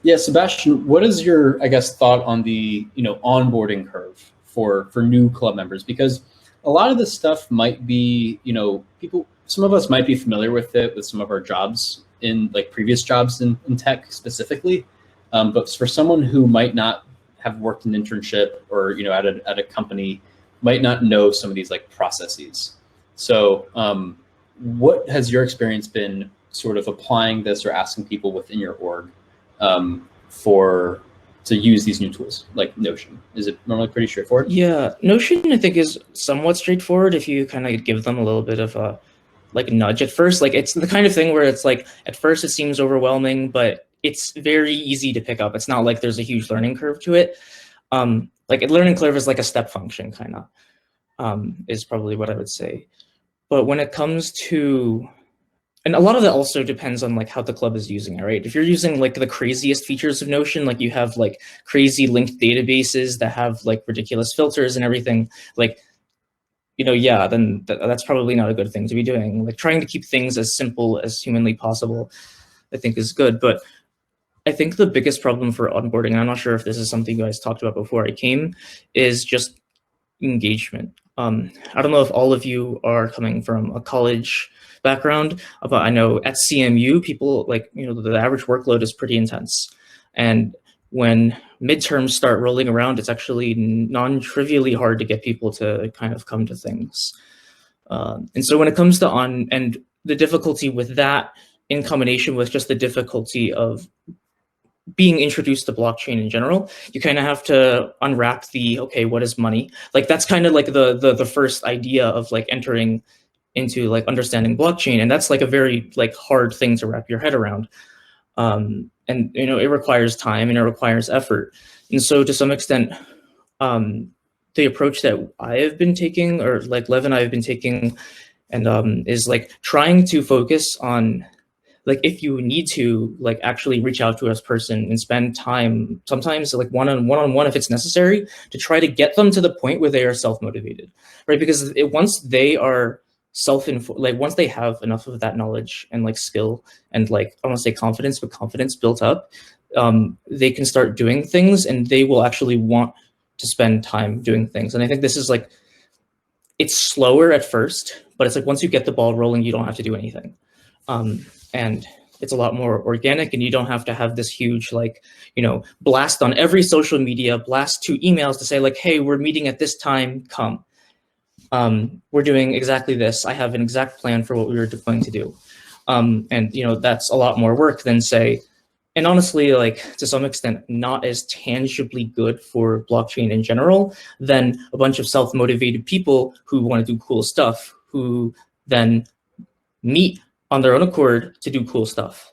Yeah, Sebastian, what is your, I guess, thought on the, onboarding curve for new club members? Because a lot of this stuff might be, people, some of us might be familiar with it with some of our jobs in like previous jobs in tech specifically. But for someone who might not have worked an internship or, at a company, might not know some of these like processes. So what has your experience been sort of applying this or asking people within your org for to use these new tools like Notion? Is it normally pretty straightforward? Yeah, Notion I think is somewhat straightforward if you kind of give them a little bit of a like nudge at first. Like it's the kind of thing where it's like at first it seems overwhelming, but it's very easy to pick up. It's not like there's a huge learning curve to it. Like a learning curve is like a step function kind of is probably what I would say. But when it comes to, and a lot of that also depends on like how the club is using it, right? If you're using like the craziest features of Notion, like you have like crazy linked databases that have like ridiculous filters and everything, like, yeah, then that's probably not a good thing to be doing. Like trying to keep things as simple as humanly possible, I think is good. But I think the biggest problem for onboarding, and I'm not sure if this is something you guys talked about before I came, is just engagement. I don't know if all of you are coming from a college background, but I know at CMU, people like, the average workload is pretty intense. And when midterms start rolling around, it's actually non-trivially hard to get people to kind of come to things. And so when it comes to and the difficulty with that in combination with just the difficulty of being introduced to blockchain in general, you kind of have to unwrap okay, what is money? Like that's kind of like the first idea of like entering into like understanding blockchain. And that's like a very like hard thing to wrap your head around. And it requires time and it requires effort. And so to some extent, the approach that I have been taking, or like Lev and I have been taking, and is like trying to focus on, like if you need to like actually reach out to a person and spend time, sometimes like one-on-one if it's necessary, to try to get them to the point where they are self-motivated, right? Because once they are like once they have enough of that knowledge and like skill and like, I don't want to say confidence, but confidence built up, they can start doing things and they will actually want to spend time doing things. And I think this is like, it's slower at first, but it's like once you get the ball rolling, you don't have to do anything. And it's a lot more organic, and you don't have to have this huge, like, blast on every social media, blast 2 emails to say like, hey, we're meeting at this time, come. We're doing exactly this. I have an exact plan for what we were going to do. And, that's a lot more work than say, and honestly, like to some extent, not as tangibly good for blockchain in general than a bunch of self-motivated people who want to do cool stuff, who then meet on their own accord to do cool stuff.